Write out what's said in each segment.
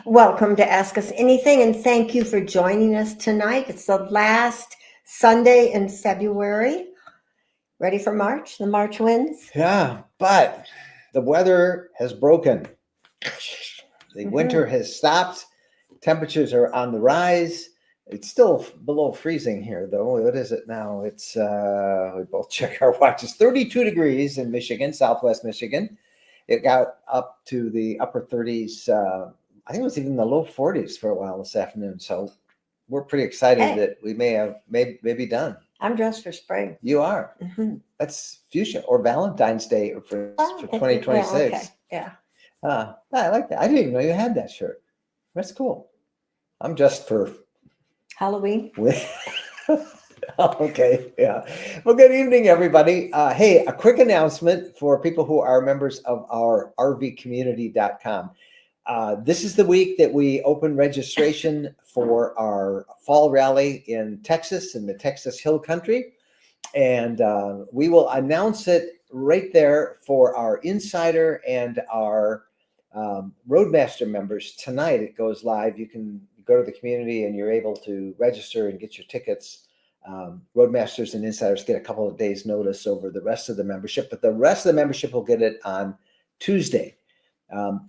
Welcome to Ask Us Anything, and thank you for joining us tonight. It's the last Sunday in February. Ready for March? The March winds? Yeah, but the weather has broken. The winter has stopped. Temperatures are on the rise. It's still below freezing here, though. What is it now? It's we both check our watches. 32 degrees in Michigan, Southwest Michigan. It got up to the upper 30s. I think it was even the low 40s for a while this afternoon. So we're pretty excited that we may be done. I'm dressed for spring. You are. That's fuchsia or Valentine's Day for 2026. Yeah. I like that. I didn't even know you had that shirt. That's cool. I'm just for Halloween. Okay. Yeah. Well, good evening, everybody. Hey, a quick announcement for people who are members of our rvcommunity.com. This is the week that we open registration for our fall rally in Texas, in the Texas Hill Country. And we will announce it right there for our insider and our Roadmaster members tonight. It goes live. You can go to the community and you're able to register and get your tickets. Roadmasters and insiders get a couple of days notice over the rest of the membership, but the rest of the membership will get it on Tuesday.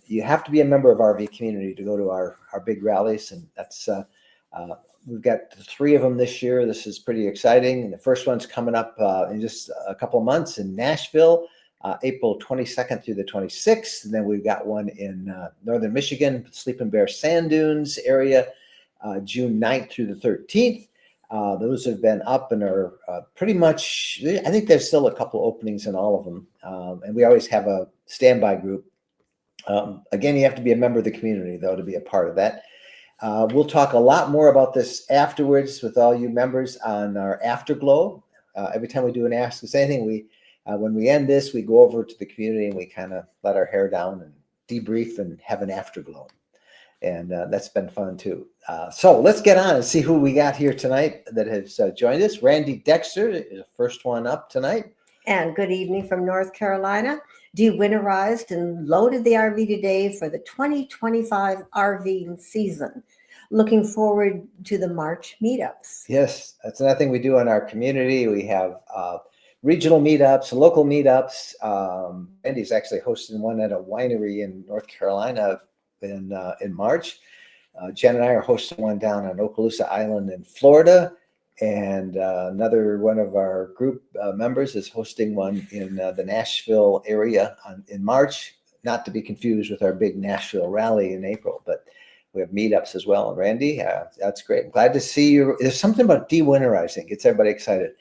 You have to be a member of RV Community to go to our big rallies, and that's we've got 3 of them this year. This is pretty exciting. And the first one's coming up in just a couple of months in Nashville, April 22nd through the 26th. And then we've got one in northern Michigan, Sleeping Bear Sand Dunes area, June 9th through the 13th. Those have been up and are pretty much, I think there's still a couple openings in all of them. And we always have a standby group. Again, you have to be a member of the community, though, to be a part of that. We'll talk a lot more about this afterwards with all you members on our Afterglow. Every time we do an Ask Us Anything, when we end this, we go over to the community and we kind of let our hair down and debrief and have an Afterglow. And that's been fun, too. So let's get on and see who we got here tonight that has joined us. Randy Dexter is the first one up tonight. And good evening from North Carolina. De-winterized and loaded the RV today for the 2025 RV season. Looking forward to the March meetups. Yes, that's another thing we do in our community. We have regional meetups, local meetups. Randy's actually hosting one at a winery in North Carolina in March. Jen and I are hosting one down on Okaloosa Island in Florida. And another one of our group members is hosting one in the Nashville area in March, not to be confused with our big Nashville rally in April, but we have meetups as well. And Randy, that's great. I'm glad to see you. There's something about de-winterizing. Gets everybody excited.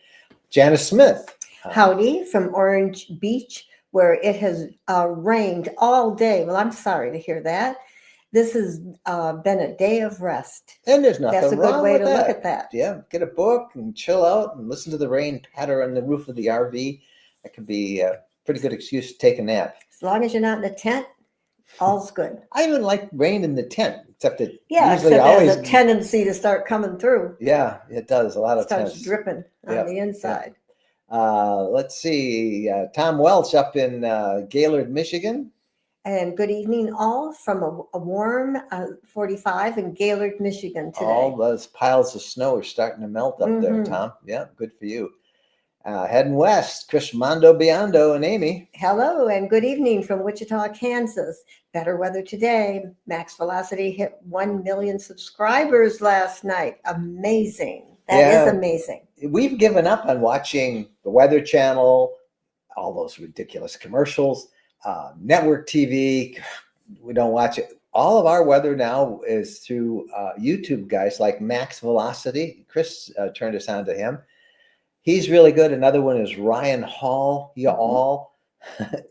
Janice Smith. Howdy from Orange Beach, where it has rained all day. Well, I'm sorry to hear that. This has been a day of rest. And there's nothing wrong with that. That's a good way to look at that. Yeah, get a book and chill out and listen to the rain patter on the roof of the RV. That could be a pretty good excuse to take a nap. As long as you're not in the tent, all's good. I even like rain in the tent, except it usually always has a tendency to start coming through. Yeah, it does. A lot of times. Starts dripping on the inside. Let's see. Tom Welch up in Gaylord, Michigan. And good evening, all, from a warm 45 in Gaylord, Michigan today. All those piles of snow are starting to melt up there, Tom. Yeah, good for you. Heading west, Chris Mondo Biondo and Amy. Hello, and good evening from Wichita, Kansas. Better weather today. Max Velocity hit 1 million subscribers last night. Amazing. That is amazing. We've given up on watching the Weather Channel, all those ridiculous commercials. Network TV, we don't watch it. All of our weather now is through YouTube guys like Max Velocity. Chris turned us on to him. He's really good. Another one is Ryan Hall.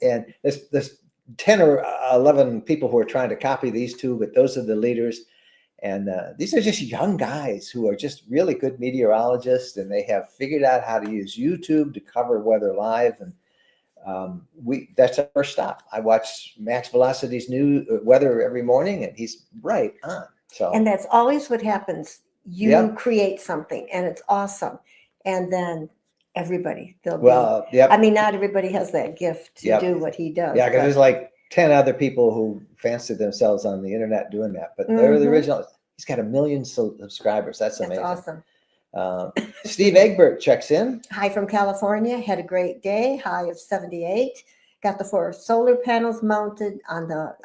And there's 10 or 11 people who are trying to copy these two, but those are the leaders. And these are just young guys who are just really good meteorologists, and they have figured out how to use YouTube to cover weather live. And that's our first stop. I watch Max Velocity's new weather every morning, and he's right on. So, and that's always what happens. You create something, and it's awesome, and then everybody, I mean, not everybody has that gift to do what he does. Yeah, because there's like 10 other people who fancied themselves on the internet doing that, but they're the Mhm. original. He's got 1 million subscribers. That's That's amazing. awesome. Steve Egbert checks in. Hi from California. Had a great day. High of 78. Got the 4 solar panels mounted on the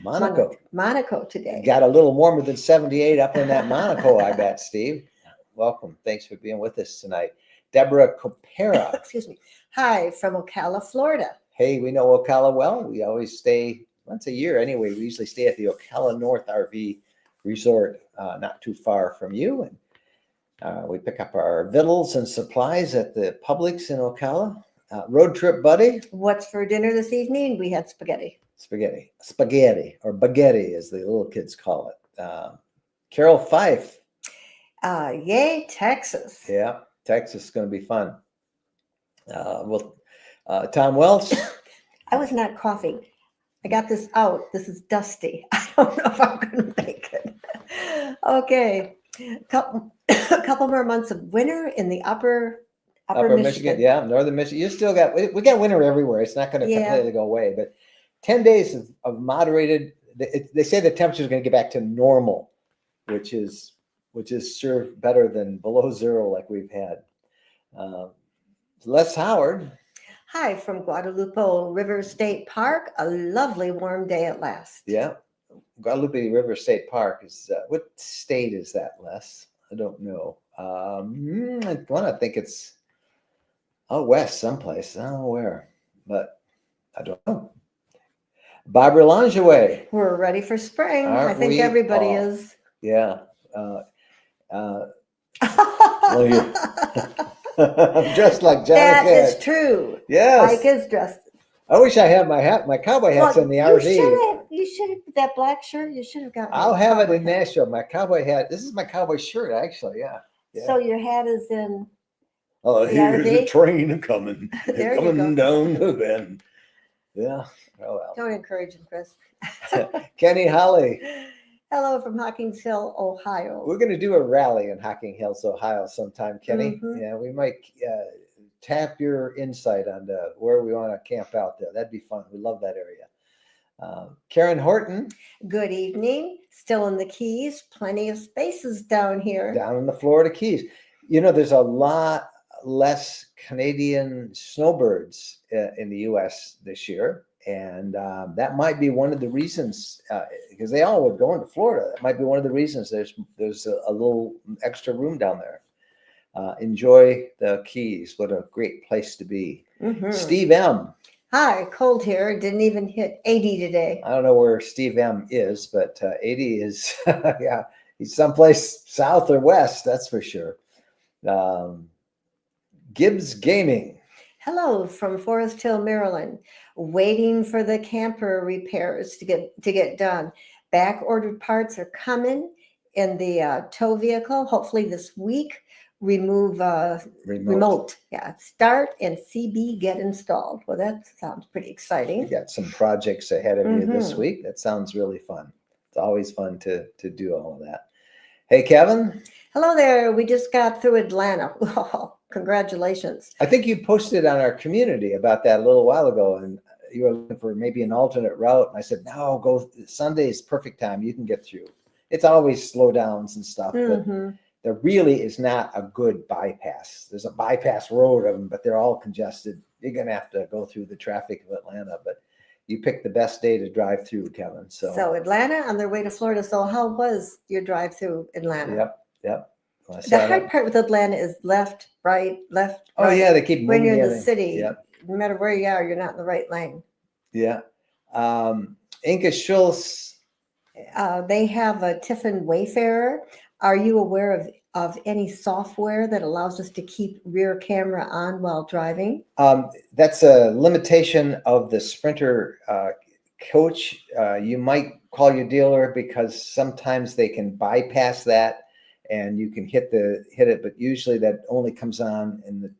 Monaco today. Got a little warmer than 78 up in that Monaco, I bet, Steve. Welcome. Thanks for being with us tonight. Deborah Copera. Excuse me. Hi from Ocala, Florida. Hey, we know Ocala well. We always stay once a year anyway. We usually stay at the Ocala North RV Resort, not too far from you. And we pick up our victuals and supplies at the Publix in Ocala. Road trip buddy. What's for dinner this evening? We had spaghetti. Spaghetti or baguette as the little kids call it. Carol Fife. Yay, Texas. Yeah, Texas is going to be fun. Tom Welch. I was not coughing. I got this out. This is dusty. I don't know if I'm going to make it. Okay. A couple more months of winter in the upper Michigan. Yeah, northern Michigan. You still got, we got winter everywhere. It's not going to completely go away, but 10 days of moderated. They say the temperature is going to get back to normal, which is sure better than below zero like we've had. Les Howard. Hi from Guadalupe River State Park. A lovely warm day at last. Yeah. Guadalupe River State Park is, what state is that, Les? I don't know. I want to think it's out west someplace. I don't know where, but I don't know. Barbara Langeway. We're ready for spring. Aren't I think we everybody all? is. Yeah. I'm dressed like Johnny That Cash. is true. Yes. Mike is dressed. I wish I had my cowboy hats in the RV. You should have that black shirt. You should have got. I'll have it in Nashville. My cowboy hat. This is my cowboy shirt, actually. Yeah. So your hat is in. Oh, the here's RV? a train coming. There you coming go. down the bend. Yeah. Oh well. Don't encourage him, Chris. Kenny Holly. Hello from Hawkins Hill, Ohio. We're going to do a rally in Hocking Hills, Ohio sometime, Kenny. Mhm. Yeah, we might tap your insight on where we want to camp out there. That'd be fun. We love that area. Karen Horton. Good evening. Still in the Keys. Plenty of spaces down here. Down in the Florida Keys. You know, there's a lot less Canadian snowbirds in the U.S. this year. And that might be one of the reasons, because they all would go into Florida. That might be one of the reasons there's a little extra room down there. Enjoy the Keys. What a great place to be. Mhm. Steve M. Hi, cold here. Didn't even hit 80 today. I don't know where Steve M is, but 80 is, yeah, he's someplace south or west, that's for sure. Gibbs Gaming. Hello from Forest Hill, Maryland. Waiting for the camper repairs to get done. Back ordered parts are coming in the tow vehicle. Hopefully this week. Remove remote. Yeah, start and CB get installed. Well, that sounds pretty exciting. You got some projects ahead of you this week. That sounds really fun. It's always fun to do all of that. Hey, Kevin. Hello there. We just got through Atlanta. Oh, congratulations. I think you posted on our community about that a little while ago, and you were looking for maybe an alternate route. And I said, no, go Sunday is perfect time. You can get through. It's always slowdowns and stuff, but there really is not a good bypass. There's a bypass road of them, but they're all congested. You're going to have to go through the traffic of Atlanta, but you picked the best day to drive through, Kevin. So Atlanta on their way to Florida. So how was your drive through Atlanta? Yep. The hard part with Atlanta is left, right, left. Oh, yeah, they keep moving. When you're in the city, Yep. no matter where you are, you're not in the right lane. Yeah. Inka Schultz. They have a Tiffin Wayfarer. Are you aware of any software that allows us to keep rear camera on while driving? That's a limitation of the Sprinter coach. You might call your dealer because sometimes they can bypass that and you can hit it, but usually that only comes on in the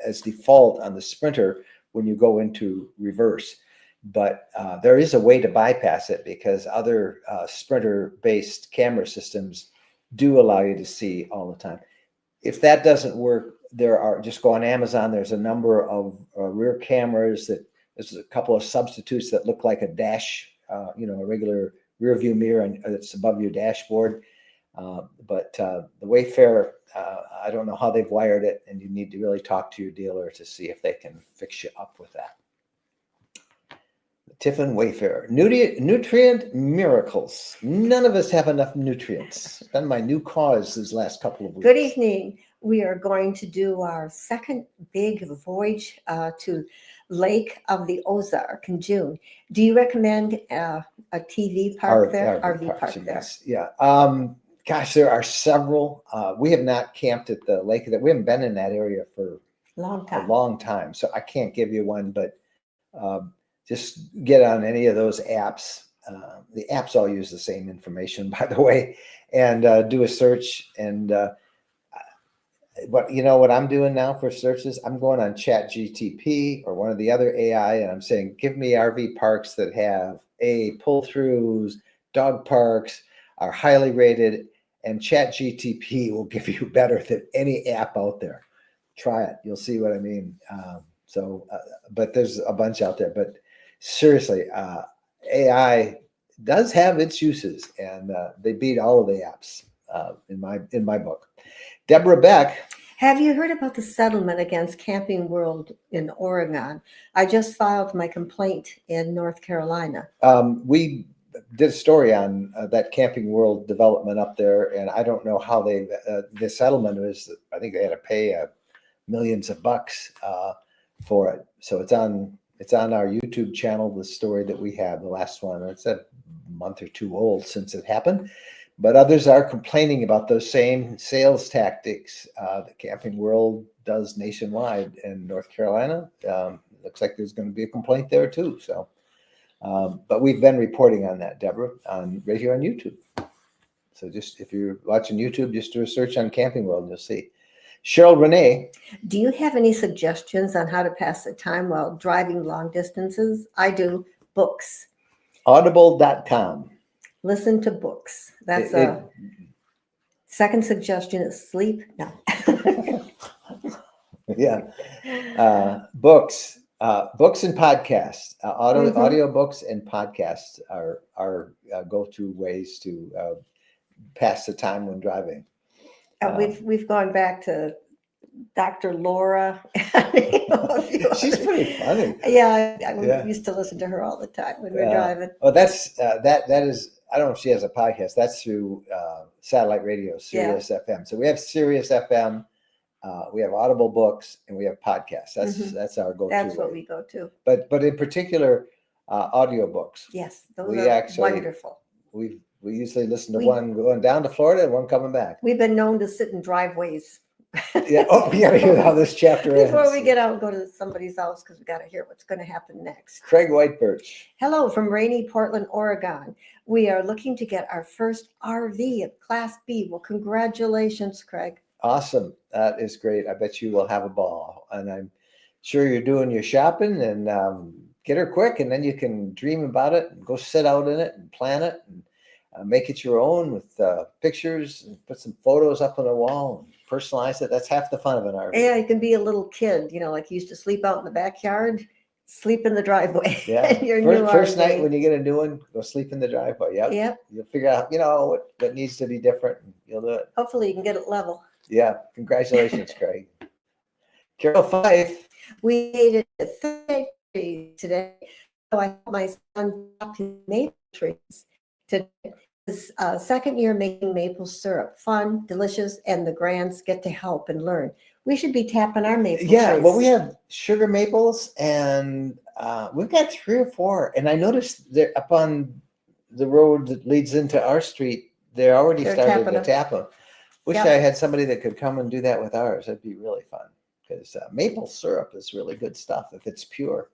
as default on the Sprinter when you go into reverse. But there is a way to bypass it because other Sprinter-based camera systems do allow you to see all the time. If that doesn't work, just go on Amazon. There's a number of rear cameras that There's a couple of substitutes that look like a dash, a regular rear view mirror that's above your dashboard. But the Wayfair, I don't know how they've wired it, and you need to really talk to your dealer to see if they can fix you up with that. Tiffin Wayfair, nutrient miracles. None of us have enough nutrients. It's been my new cause these last couple of weeks. Good evening. We are going to do our second big voyage to Lake of the Ozark in June. Do you recommend a TV park there? RV park there? Yes. Yeah. Gosh, there are several. We have not camped at the lake. We haven't been in that area for a long time. So I can't give you one, but just get on any of those apps. The apps all use the same information, by the way, and do a search. And what I'm doing now for searches, I'm going on ChatGTP or one of the other AI, and I'm saying, give me RV parks that have pull-throughs, dog parks, are highly rated, and ChatGTP will give you better than any app out there. Try it. You'll see what I mean. But there's a bunch out there. But seriously, AI does have its uses, and they beat all of the apps in my book. Deborah Beck. Have you heard about the settlement against Camping World in Oregon? I just filed my complaint in North Carolina. We did a story on that Camping World development up there, and I don't know how the settlement was. I think they had to pay millions of bucks for it. So it's on our YouTube channel, the story that we have, the last one. It's a month or two old since it happened. But others are complaining about those same sales tactics that Camping World does nationwide in North Carolina. Looks like there's going to be a complaint there too. So, but we've been reporting on that, Deborah, right here on YouTube. So just if you're watching YouTube, just do a search on Camping World and you'll see. Cheryl Renee. Do you have any suggestions on how to pass the time while driving long distances? I do. Books. Audible.com. Listen to books. That's a second suggestion is sleep. No. Yeah. Books and podcasts, audio books and podcasts are go-to ways to pass the time when driving. We've gone back to Dr. Laura. She's pretty funny. Yeah, I used to listen to her all the time when we were driving. Oh, that's that is. I don't know if she has a podcast. That's through satellite radio, Sirius FM. So we have Sirius FM, we have Audible books, and we have podcasts. That's our go-to. That's what we go to. But in particular, audio books. Yes, those are wonderful. We usually listen to one going down to Florida and one coming back. We've been known to sit in driveways. Yeah. Oh, we got to hear how this chapter ends. Before we get out and go to somebody's house, because we got to hear what's going to happen next. Craig Whitebirch. Hello from rainy Portland, Oregon. We are looking to get our first RV at Class B. Well, congratulations, Craig. Awesome. That is great. I bet you will have a ball. And I'm sure you're doing your shopping, and get her quick, and then you can dream about it and go sit out in it and plan it and make it your own with pictures and put some photos up on the wall and personalize it. That's half the fun of an RV. Yeah, you can be a little kid, like you used to sleep out in the backyard, sleep in the driveway. Yeah. First night when you get a new one, go sleep in the driveway. Yep. You'll figure out, what needs to be different, and you'll do it. Hopefully you can get it level. Yeah. Congratulations, Craig. Carol Fife. We ate it at 30 today. So I helped my son chop his maple trees today. His second year making maple syrup. Fun, delicious, and the grands get to help and learn. We should be tapping our maple trees. Yeah, well, we have sugar maples, and we've got 3 or 4. And I noticed that up on the road that leads into our street, they're started to tap them. Wish I had somebody that could come and do that with ours. That'd be really fun, because maple syrup is really good stuff if it's pure.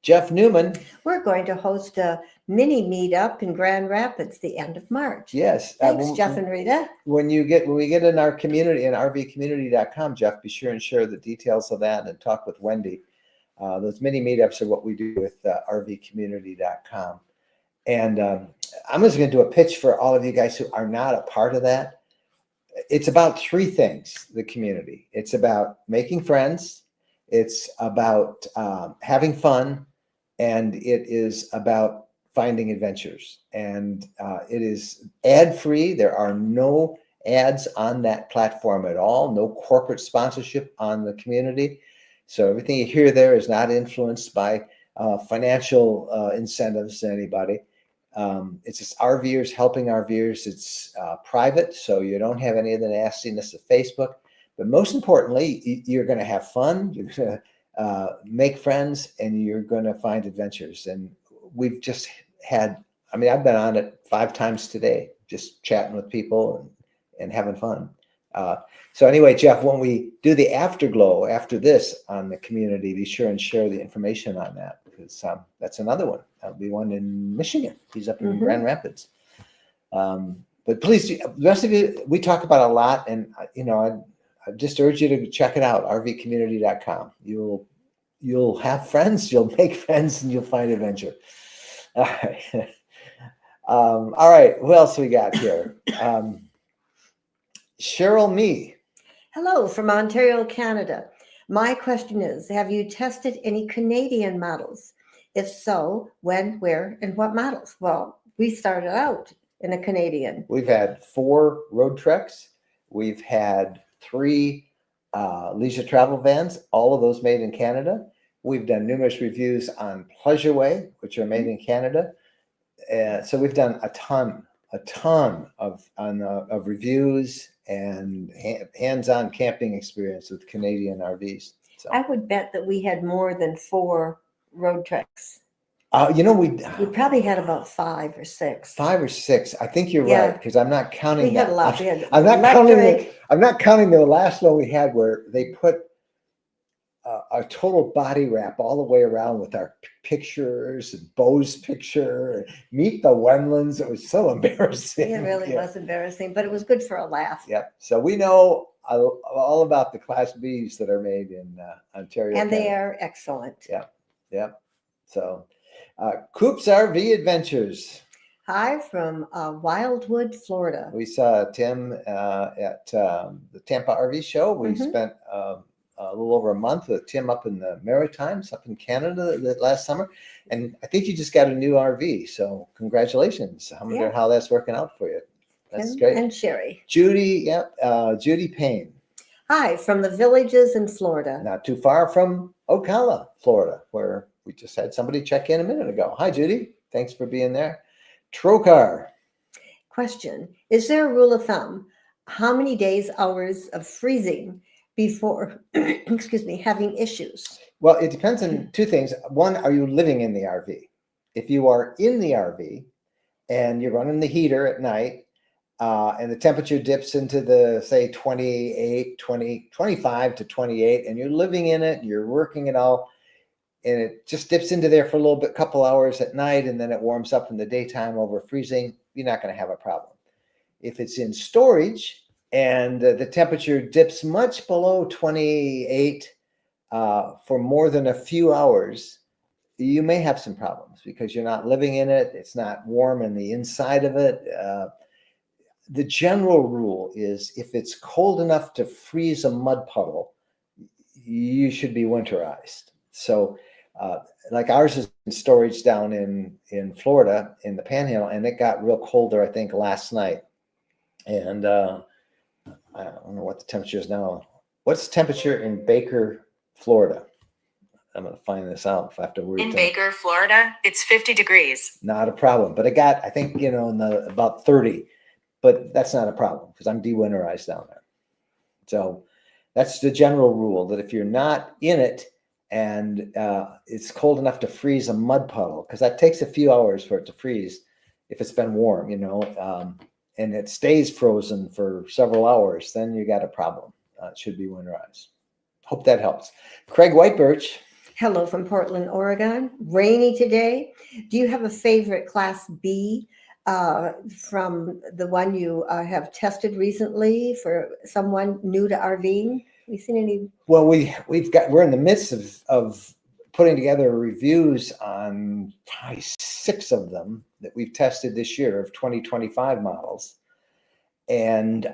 Jeff Newman. We're going to host a mini meetup in Grand Rapids the end of March. Yes. Thanks, Jeff and Rita. When we get in our community, in rvcommunity.com, Jeff, be sure and share the details of that and talk with Wendy. Those mini meetups are what we do with rvcommunity.com. And I'm just going to do a pitch for all of you guys who are not a part of that. It's about 3 things, the community. It's about making friends. It's about having fun, and it is about finding adventures. And it is ad-free. There are no ads on that platform at all, no corporate sponsorship on the community. So everything you hear there is not influenced by financial incentives to anybody. It's just RVers helping RVers. It's private, so you don't have any of the nastiness of Facebook. But most importantly, you're going to have fun, you're going to make friends, and you're going to find adventures. And we've just had, I mean, I've been on it 5 times today, just chatting with people and having fun. So anyway, Jeff, when we do the afterglow after this on the community, be sure and share the information on that, because that's another one. That'll be one in Michigan. He's up in Grand Rapids. But please, the rest of you, we talk about a lot, and I just urge you to check it out, rvcommunity.com. You'll have friends, you'll make friends, and you'll find adventure. All right. All right. Who else we got here? Cheryl Me. Hello from Ontario, Canada. My question is, have you tested any Canadian models? If so, when, where, and what models? Well, we started out in a Canadian. We've had 4 road trucks. We've had 3 leisure travel vans, all of those made in Canada. We've done numerous reviews on Pleasureway, which are made in Canada. So we've done a ton of reviews and hands-on camping experience with Canadian RVs. So I would bet that we had more than 4 road trucks. we probably had about 5 or 6. 5 or 6. I think you're Yeah. right, because I'm not counting We had that. a lot. We had I'm electric. not counting the last one we had where they put a total body wrap all the way around with our pictures and Bo's picture and meet the Wendlands. It was so embarrassing. It really was embarrassing, but it was good for a laugh. Yep. So we know all about the Class Bs that are made in Ontario. And they Canada. are excellent. Yep. So Coop's RV Adventures. Hi from Wildwood, Florida. We saw Tim at the Tampa RV show. We spent a little over a month with Tim up in the Maritimes, up in Canada last summer. And I think you just got a new RV. So congratulations. I wonder how that's working out for you. That's Tim great. And Sherry. Judy, Judy Payne. Hi from the Villages in Florida. Not too far from Ocala, Florida, where we just had somebody check in a minute ago. Hi, Judy. Thanks for being there. Trocar. Question: is there a rule of thumb? How many days, hours of freezing before, having issues? Well, it depends on 2 things. One, are you living in the RV? If you are in the RV and you're running the heater at night and the temperature dips into the, say, 25 to 28, and you're living in it, you're working it all, and it just dips into there for a little bit, couple hours at night, and then it warms up in the daytime over freezing, you're not going to have a problem. If it's in storage and the temperature dips much below 28 for more than a few hours, you may have some problems because you're not living in it. It's not warm in the inside of it. The general rule is if it's cold enough to freeze a mud puddle, you should be winterized. So like ours is in storage down in Florida in the Panhandle, and it got real colder, I think, last night. And I don't know what the temperature is now. What's the temperature in Baker, Florida? I'm going to find this out if I have to worry. In Baker, Florida, it's 50 degrees. Not a problem. But it got, I think, in the about 30. But that's not a problem because I'm de-winterized down there. So that's the general rule, that if you're not in it and it's cold enough to freeze a mud puddle, because that takes a few hours for it to freeze if it's been warm, and it stays frozen for several hours, then you got a problem. It should be winterized. Hope that helps. Craig Whitebirch. Hello from Portland, Oregon. Rainy today. Do you have a favorite Class B from the one you have tested recently for someone new to RVing? Have you seen any? Well, we're in the midst of putting together reviews on 6 of them that we've tested this year of 2025 models. And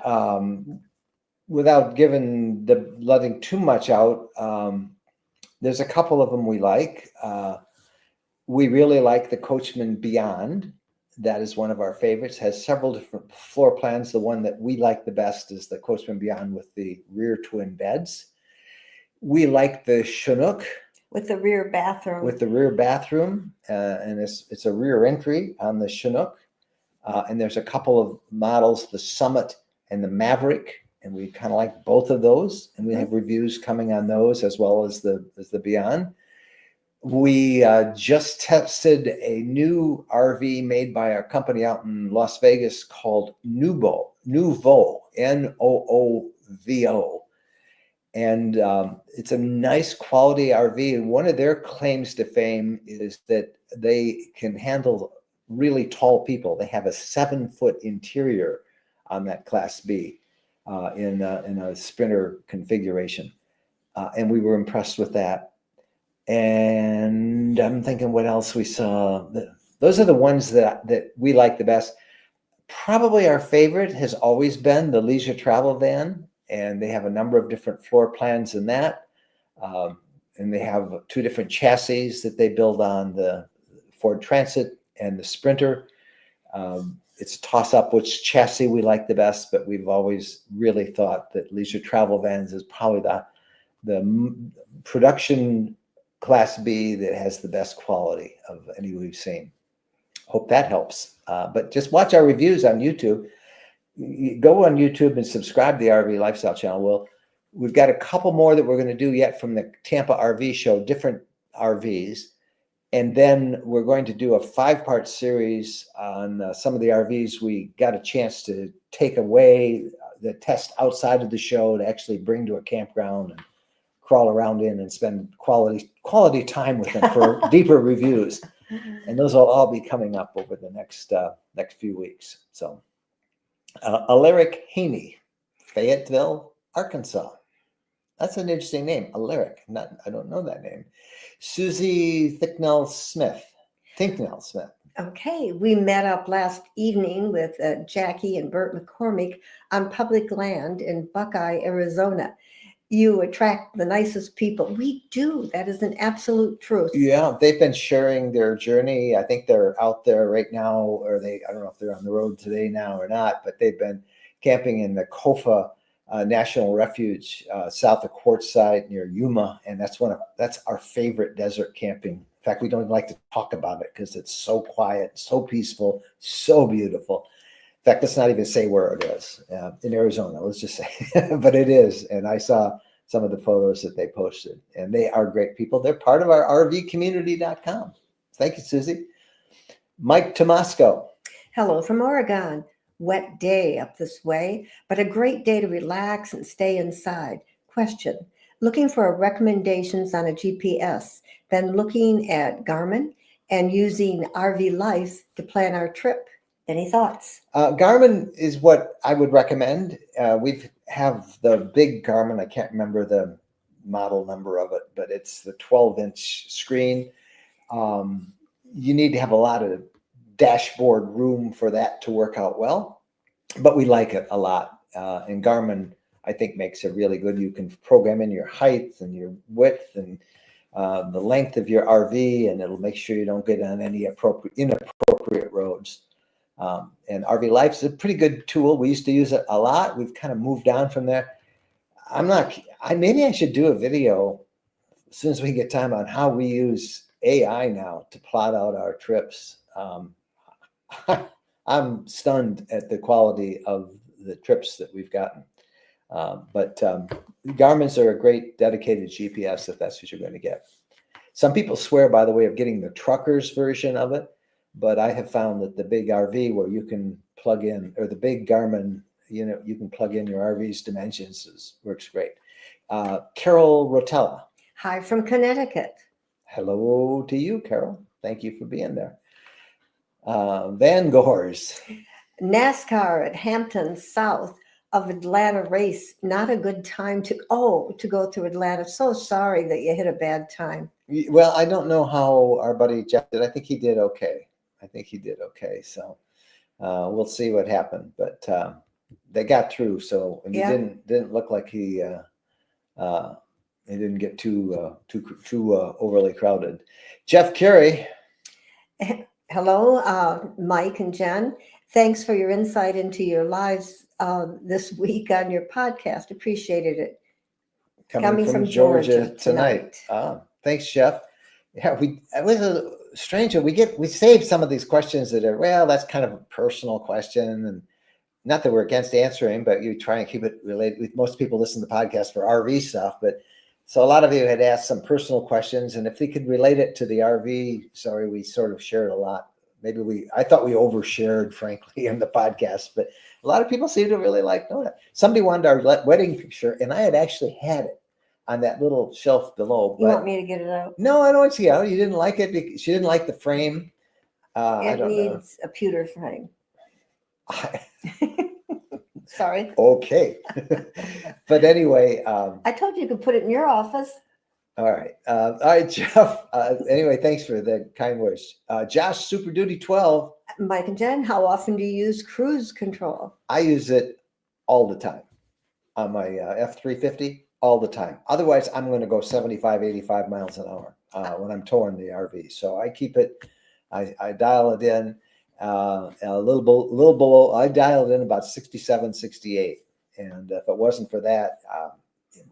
without letting too much out, there's a couple of them we like. We really like the Coachman Beyond. That is one of our favorites. Has several different floor plans. The one that we like the best is the Coachman Beyond with the rear twin beds. We like the Chinook With the rear bathroom. with the rear bathroom, and it's a rear entry on the Chinook. And there's a couple of models, the Summit and the Maverick, and we kind of like both of those. And we have reviews coming on those as well as the Beyond. We just tested a new RV made by a company out in Las Vegas called Nouveau, Noovo. And it's a nice quality RV. One of their claims to fame is that they can handle really tall people. They have a 7-foot interior on that Class B in a Sprinter configuration. And we were impressed with that. And I'm thinking what else we saw. Those are the ones that we like the best. Probably our favorite has always been the leisure travel van, and they have a number of different floor plans in that. And they have 2 different chassis that they build on, the Ford Transit and the Sprinter. It's a toss-up which chassis we like the best, but we've always really thought that leisure travel vans is probably the production Class B that has the best quality of any we've seen. Hope that helps. But just watch our reviews on YouTube. Go on YouTube and subscribe to the RV Lifestyle channel. We've got a couple more that we're going to do yet from the Tampa RV show, different RVs. And then we're going to do a 5-part series on some of the RVs we got a chance to take away, the test outside of the show to actually bring to a campground and crawl around in and spend quality time with them for deeper reviews. And those will all be coming up over the next few weeks. So Alaric Haney, Fayetteville, Arkansas. That's an interesting name, Alaric. I don't know that name. Susie Thicknell Smith. Okay, we met up last evening with Jackie and Bert McCormick on public land in Buckeye, Arizona. You attract the nicest people. We do. That is an absolute truth. Yeah, they've been sharing their journey. I think they're out there right now, or I don't know if they're on the road today now or not, but they've been camping in the Kofa National Refuge south of Quartzsite near Yuma. And that's our favorite desert camping. In fact, we don't even like to talk about it because it's so quiet, so peaceful, so beautiful. In fact, let's not even say where it is in Arizona. Let's just say, but it is. And I saw some of the photos that they posted, and they are great people. They're part of our RVcommunity.com. Thank you, Susie. Mike Tomasco. Hello from Oregon. Wet day up this way, but a great day to relax and stay inside. Question: looking for recommendations on a GPS, then looking at Garmin and using RV Life to plan our trip. Any thoughts? Garmin is what I would recommend. We have the big Garmin. I can't remember the model number of it, but it's the 12-inch screen. You need to have a lot of dashboard room for that to work out well, but we like it a lot. And Garmin, I think, makes it really good. You can program in your height and your width and the length of your RV, and it'll make sure you don't get on any inappropriate roads. And RV Life is a pretty good tool. We used to use it a lot. We've kind of moved on from there. Maybe I should do a video as soon as we get time on how we use AI now to plot out our trips. I'm stunned at the quality of the trips that we've gotten. But Garmin's are a great dedicated GPS if that's what you're going to get. Some people swear, by the way, of getting the trucker's version of it. But I have found that the big RV where you can plug in, or the big Garmin, you can plug in your RV's dimensions, works great. Carol Rotella. Hi from Connecticut. Hello to you, Carol. Thank you for being there. Van Gors. NASCAR at Hampton, south of Atlanta race. Not a good time to go to Atlanta. So sorry that you hit a bad time. Well, I don't know how our buddy Jeff did. I think he did okay. So we'll see what happened. But they got through. So and he didn't look like he didn't get too overly crowded. Jeff Carey. Hello, Mike and Jen. Thanks for your insight into your lives this week on your podcast. Appreciated it. Coming from Georgia tonight. Thanks, Jeff. Yeah, it was a strange one. We saved some of these questions that are, well, that's kind of a personal question, and not that we're against answering, but you try and keep it related. Most people listen to the podcast for RV stuff, but so a lot of you had asked some personal questions, and if we could relate it to the RV, sorry, we sort of shared a lot. I thought we overshared, frankly, in the podcast, but a lot of people seem to really like knowing that. Somebody wanted our wedding picture, and I had actually had it on that little shelf below. You want me to get it out? No, I don't want you out. You didn't like it because she didn't like the frame. I It don't know. needs a pewter frame. Sorry. Okay. But anyway. I told you could put it in your office. All right, Jeff. Anyway, thanks for the kind words. Josh, Super Duty 12. Mike and Jen, how often do you use cruise control? I use it all the time on my F-350, all the time. Otherwise, I'm going to go 75, 85 miles an hour when I'm towing the RV. So I keep it, I dial it in a little below. I dialed in about 67, 68. And if it wasn't for that,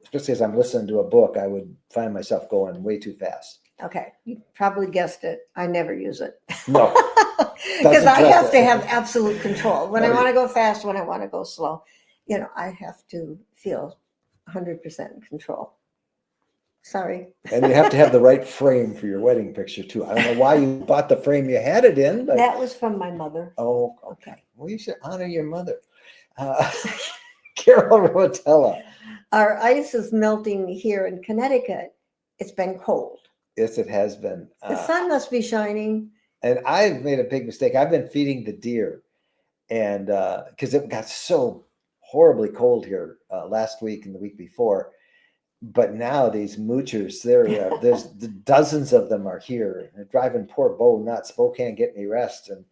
especially as I'm listening to a book, I would find myself going way too fast. Okay, you probably guessed it. I never use it. No. Because I have to have absolute control. When I No, want to go fast, when I want to go slow, I have to feel 100% control. Sorry. And you have to have the right frame for your wedding picture too. I don't know why you bought the frame you had it in, but That was from my mother. oh, okay. Well, you should honor your mother. Carol Rotella. Our ice is melting here in Connecticut. It's been cold. Yes, it has been. The sun must be shining. And I've made a big mistake. I've been feeding the deer, and because it got so horribly cold here last week and the week before. But now these moochers, there's dozens of them are here. They're driving poor Bo nuts. Bo can't get any rest, and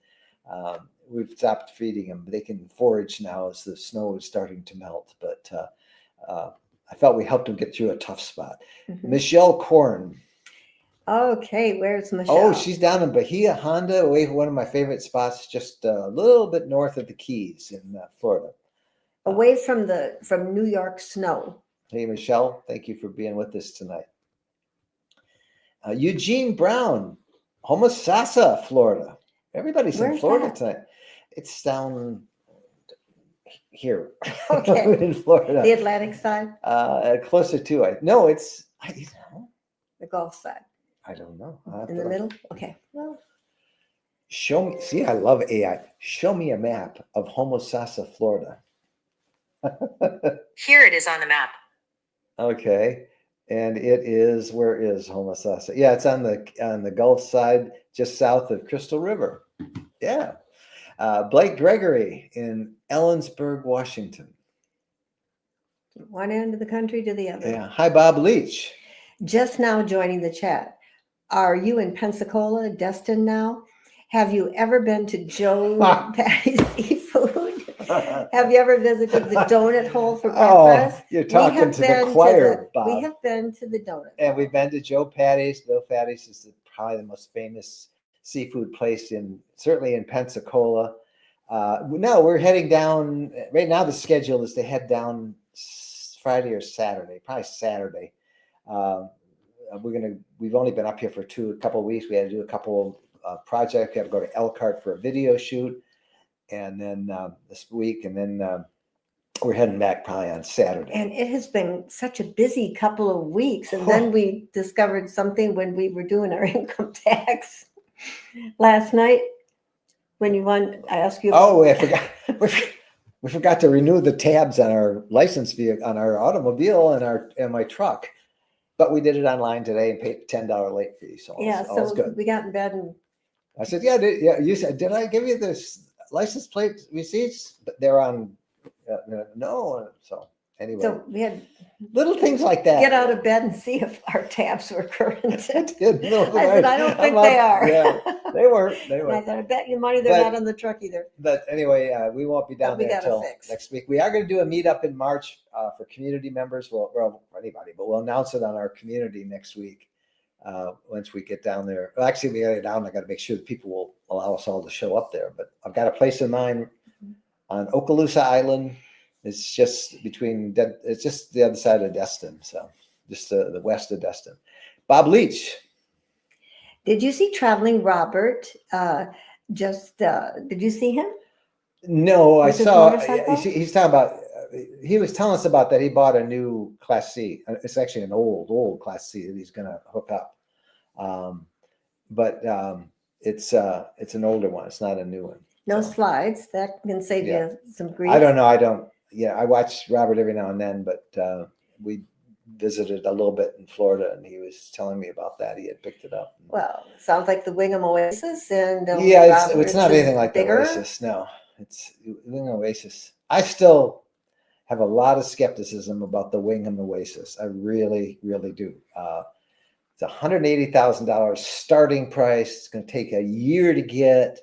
we've stopped feeding them. They can forage now as the snow is starting to melt. But I felt we helped them get through a tough spot. Mm-hmm. Michelle Korn. Okay, where's Michelle? Oh, she's down in Bahia, Honda, away from one of my favorite spots, just a little bit north of the Keys in Florida. Away from New York snow. Hey, Michelle, thank you for being with us tonight. Eugene Brown, Homosassa, Florida. Everybody's in Florida tonight. It's down here. Okay. In Florida. The Atlantic side? Closer to it. No, it's The Gulf side. I don't know. In the middle? Okay. Well, show me. See, I love AI. Show me a map of Homosassa, Florida. Here it is on the map. Okay. And it is, where is Homosassa? Yeah, it's on the Gulf side, just south of Crystal River. Yeah. Blake Gregory in Ellensburg, Washington. one end of the country to the other. Yeah. Hi, Bob Leach. Just now joining the chat. Are you in Pensacola, Destin now? Have you ever been to Joe Patty's Seafood? Have you ever visited the donut hole for breakfast? Oh, you're talking to the choir, Bob. We have been to the donut And hole. we've been to Joe Patty's. Joe Patty's is probably the most famous seafood place certainly in Pensacola. No, we're heading down. Right now, the schedule is to head down Friday or Saturday, probably Saturday. We've only been up here for a couple of weeks. We had to do a couple of projects. We had to go to Elkhart for a video shoot, and then this week, and then we're heading back probably on Saturday. And it has been such a busy couple of weeks. And then we discovered something when we were doing our income tax last night. When I asked you. Oh, I forgot. We forgot to renew the tabs on our license vehicle, on our automobile, and my truck. But we did it online today and paid a $10 late fee. So all's good. We got in bed and I said, yeah. You said, did I give you this license plate receipts? But they're on. No. So anyway, so we had little things like that. get out of bed and see if our tabs were current. I said, I I don't think they are. Yeah, they weren't. And I thought, I bet you money they're not on the truck either. But anyway, we won't be down there until next week. We are going to do a meetup in March for community members. Well, for anybody, but we'll announce it on our community next week. once we get down there. Well, actually, we got to get down. I got to make sure that people will allow us all to show up there. But I've got a place in mind on Okaloosa Island. It's just it's just the other side of Destin. So just the west of Destin. Bob Leach. Did you see Traveling Robert? Did you see him? No, I With his saw. motorcycle? He's talking about. He was telling us about that. He bought a new Class C. It's actually an old Class C that he's going to hook up. But it's an older one. It's not a new one. No So, slides. That can save Yeah. you some grief. I don't know. Yeah, I watch Robert every now and then, but we visited a little bit in Florida, and he was telling me about that. He had picked it up. Well, sounds like the Wingham Oasis, and Yeah, it's Roberts not is anything like the bigger. Oasis. No, it's Wingham Oasis. I still have a lot of skepticism about the Wingham Oasis. I really, really do. It's $180,000 starting price. It's going to take a year to get.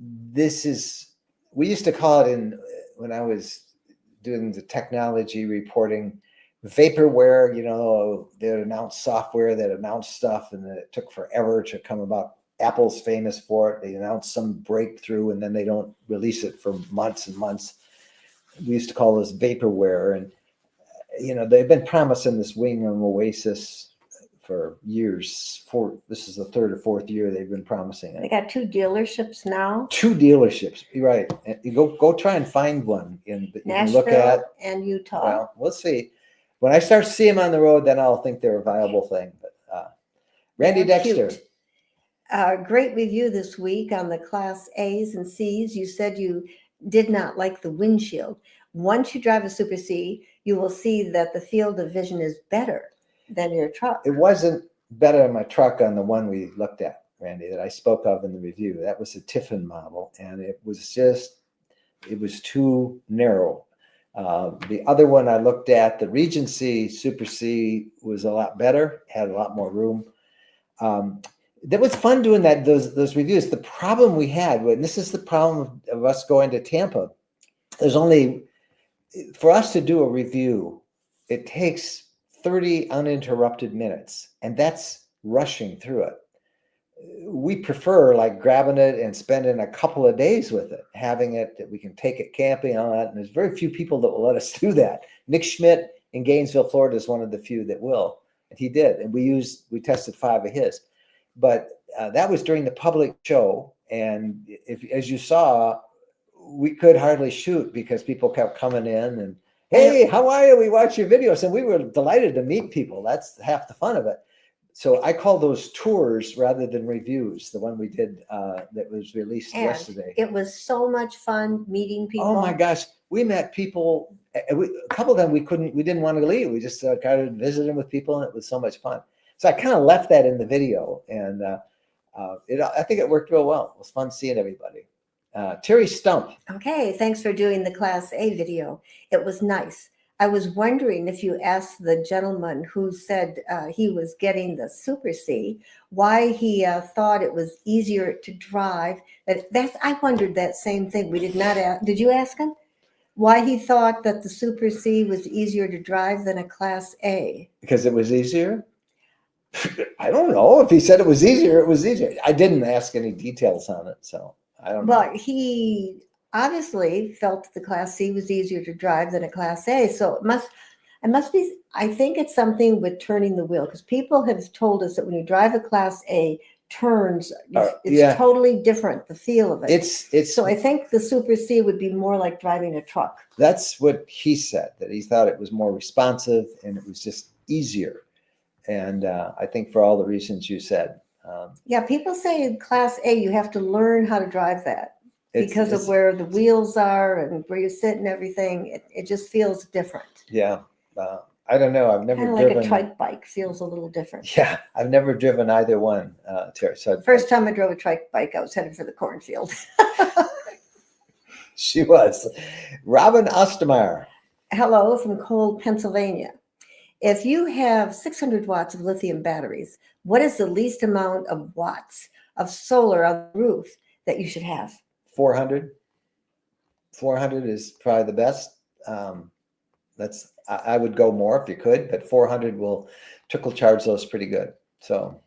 We used to call it when I was doing the technology reporting, vaporware. They'd announce software that announced stuff, and then it took forever to come about. Apple's famous for it. They announce some breakthrough, and then they don't release it for months and months. We used to call this vaporware, and they've been promising this Wingham Oasis for years. This is the third or fourth year they've been promising it. They got 2 dealerships now. 2 dealerships. You're right. And you go try and find one that you can look Nashville at. and Utah. Well, we'll see. When I start seeing them on the road, then I'll think they're a viable thing. But Randy They're Dexter. cute. Great review this week on the Class A's and C's. You said you did not like the windshield. Once you drive a Super C, you will see that the field of vision is better than your truck. It wasn't better in my truck on the one we looked at, Randy, that I spoke of in the review. That was a Tiffin model, and it was too narrow. The other one I looked at, the Regency Super C, was a lot better, had a lot more room. That was fun doing those reviews. The problem we had, and this is the problem of us going to Tampa, for us to do a review, it takes 30 uninterrupted minutes, and that's rushing through it. We prefer like grabbing it and spending a couple of days with it, having it that we can take it camping and all that. And there's very few people that will let us do that. Nick Schmidt in Gainesville, Florida is one of the few that will, and he did. And we tested 5 of his, but that was during the public show. And as you saw, we could hardly shoot because people kept coming in and, hey, how are you? We watch your videos, and we were delighted to meet people. That's half the fun of it. So I call those tours rather than reviews, the one we did that was released yesterday. It was so much fun meeting people. Oh my gosh. We met people. A couple of them we didn't want to leave. We just started visiting with people, and it was so much fun. So I kind of left that in the video, and I think it worked real well. It was fun seeing everybody. Terry Stump. Okay, thanks for doing the Class A video. It was nice. I was wondering if you asked the gentleman who said he was getting the Super C, why he thought it was easier to drive. I wondered that same thing. We did not ask. Did you ask him why he thought that the Super C was easier to drive than a Class A? Because it was easier? I don't know. If he said it was easier, it was easier. I didn't ask any details on it, so I don't know. Well, he obviously felt the Class C was easier to drive than a Class A. So it must be, I think it's something with turning the wheel, because people have told us that when you drive a Class A, turns, it's totally different, the feel of it. It's so I think the Super C would be more like driving a truck. That's what he said, that he thought it was more responsive and it was just easier. And I think for all the reasons you said. Yeah, people say in Class A, you have to learn how to drive that. Because of where the wheels are and where you sit and everything, it just feels different. Yeah, I don't know. I've never driven. Kind of like a trike bike feels a little different. Yeah, I've never driven either one, Terry. So first time I drove a trike bike, I was headed for the cornfield. She was. Robin Ostermeyer. Hello from Cold, Pennsylvania. If you have 600 watts of lithium batteries, what is the least amount of watts of solar on the roof that you should have? 400. 400 is probably the best. I would go more if you could, but 400 will trickle charge those pretty good. So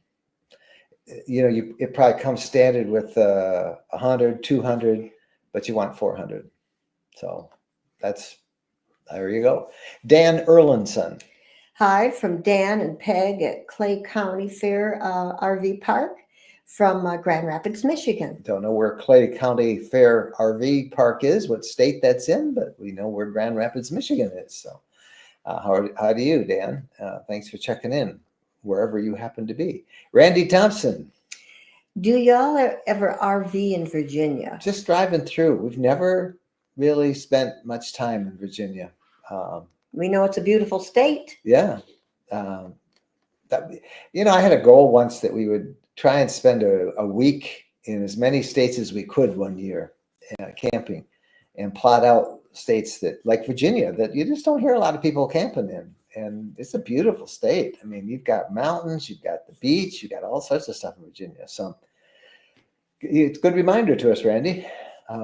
it probably comes standard with 100, 200, but you want 400. So there you go. Dan Erlinson. Hi, from Dan and Peg at Clay County Fair RV Park from Grand Rapids, Michigan. Don't know where Clay County Fair RV Park is, what state that's in, but we know where Grand Rapids, Michigan is. So how do you, Dan? Thanks for checking in wherever you happen to be. Randy Thompson. Do y'all ever RV in Virginia? Just driving through. We've never really spent much time in Virginia. We know it's a beautiful state. Yeah. I had a goal once that we would try and spend a week in as many states as we could one year camping, and plot out states that, like Virginia, that you just don't hear a lot of people camping in. And it's a beautiful state. I mean, you've got mountains, you've got the beach, you've got all sorts of stuff in Virginia. So it's a good reminder to us, Randy.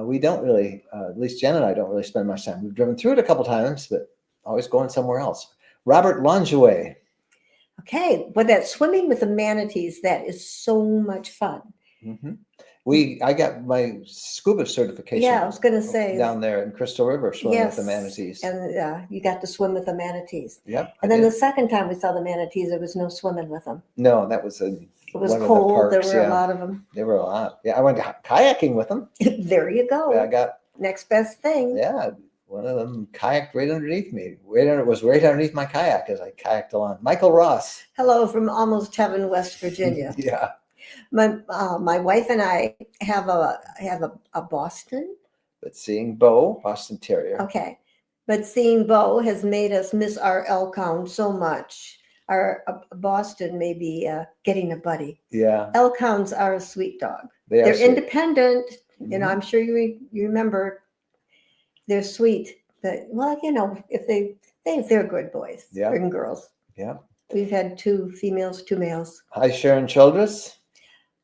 We don't really, at least Jen and I don't really spend much time. We've driven through it a couple times, but always going somewhere else. Robert Longeway. Okay, but that swimming with the manatees, that is so much fun. Mm-hmm. I got my scuba certification. Yeah, I was going to say. Down there in Crystal River, swimming with the manatees. And you got to swim with the manatees. Yep. And then the second time we saw the manatees, there was no swimming with them. No, that was It was cold. There were a lot of them. There were a lot. Yeah, I went kayaking with them. There you go. I got next best thing. Yeah, one of them kayaked right underneath me. It was right underneath my kayak as I kayaked along. Michael Ross. Hello from almost heaven, West Virginia. Yeah. My wife and I have a Boston. But seeing Bo, Boston Terrier. Okay, but seeing Bo has made us miss our Elkhound so much. Our Boston may be getting a buddy. Yeah. Elkhounds are a sweet dog. They're sweet. Independent. Mm-hmm. I'm sure you remember. They're sweet, but if they're good boys and girls. Yeah. We've had 2 females, 2 males. Hi, Sharon Childress.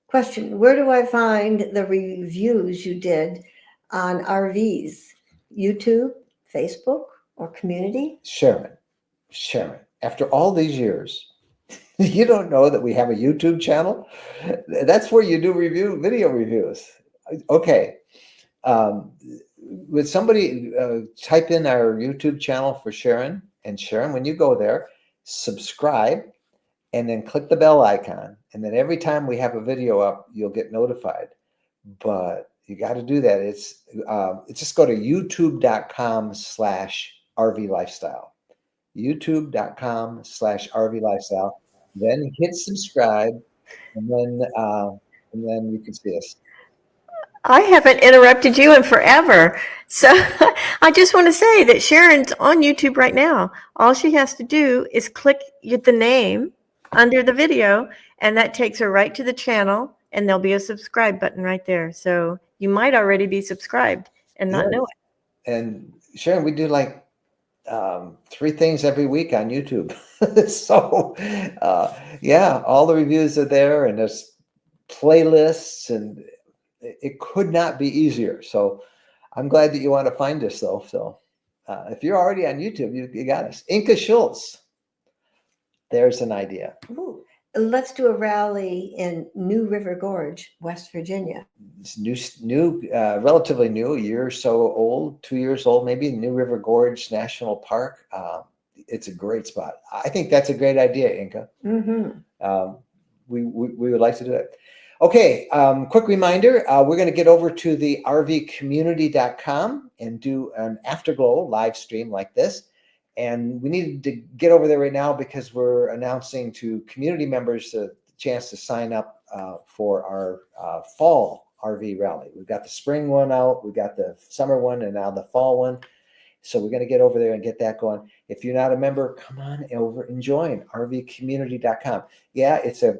Question: where do I find the reviews you did on RVs? YouTube, Facebook, or community? Sharon, after all these years, you don't know that we have a YouTube channel? That's where you do video reviews. Okay. Would somebody type in our YouTube channel for Sharon? And Sharon, when you go there, subscribe and then click the bell icon. And then every time we have a video up, you'll get notified. But you got to do that. It's just go to youtube.com/RV Lifestyle. youtube.com/RV Lifestyle. Then hit subscribe, and then you can see us. I haven't interrupted you in forever. So I just want to say that Sharon's on YouTube right now. All she has to do is click the name under the video, and that takes her right to the channel, and there'll be a subscribe button right there. So you might already be subscribed and not know it. And Sharon, we do like 3 things every week on YouTube. So all the reviews are there, and there's playlists, and it could not be easier. So I'm glad that you want to find us, though. So if you're already on YouTube, you got us. Inka Schultz. There's an idea. Ooh, let's do a rally in New River Gorge, West Virginia. It's new, relatively new, a year or so old, 2 years old, maybe. New River Gorge National Park. It's a great spot. I think that's a great idea, Inka. Mm-hmm. We would like to do it. Okay, quick reminder, we're going to get over to the rvcommunity.com and do an Afterglow live stream like this. And we need to get over there right now because we're announcing to community members the chance to sign up for our fall RV rally. We've got the spring one out, we've got the summer one, and now the fall one. So we're going to get over there and get that going. If you're not a member, come on over and join rvcommunity.com. Yeah, it's a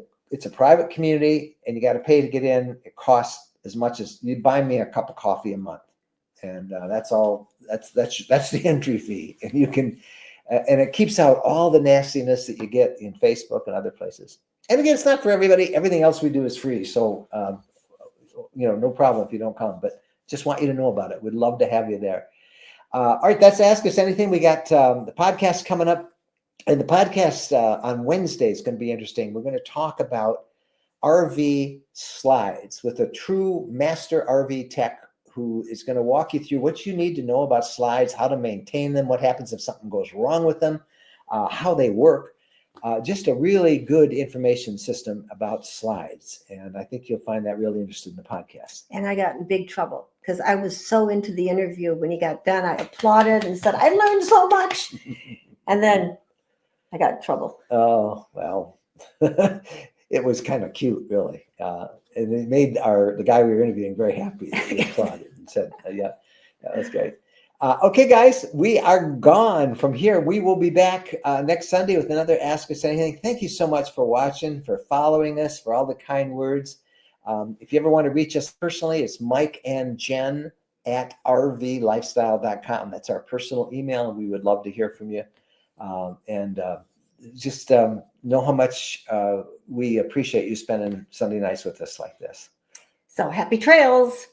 private community, and you got to pay to get in. It costs as much as you buy me a cup of coffee a month, and that's all. That's the entry fee, and you can, and it keeps out all the nastiness that you get in Facebook and other places. And again, it's not for everybody. Everything else we do is free, so no problem if you don't come. But just want you to know about it. We'd love to have you there. All right, that's Ask Us Anything. We got the podcast coming up. And the podcast on Wednesday is going to be interesting. We're going to talk about RV slides with a true master RV tech who is going to walk you through what you need to know about slides, how to maintain them, what happens if something goes wrong with them, how they work. Just a really good information system about slides. And I think you'll find that really interesting in the podcast. And I got in big trouble because I was so into the interview. When he got done, I applauded and said, I learned so much. And then I got in trouble. Oh, well, it was kind of cute, really. And it made the guy we were interviewing very happy that he applauded and said, yeah, that was great. Okay, guys, we are gone from here. We will be back next Sunday with another Ask Us Anything. Thank you so much for watching, for following us, for all the kind words. If you ever want to reach us personally, it's Mike and Jen at rvlifestyle.com. That's our personal email, and we would love to hear from you. Just know how much we appreciate you spending Sunday nights with us like this. So happy trails.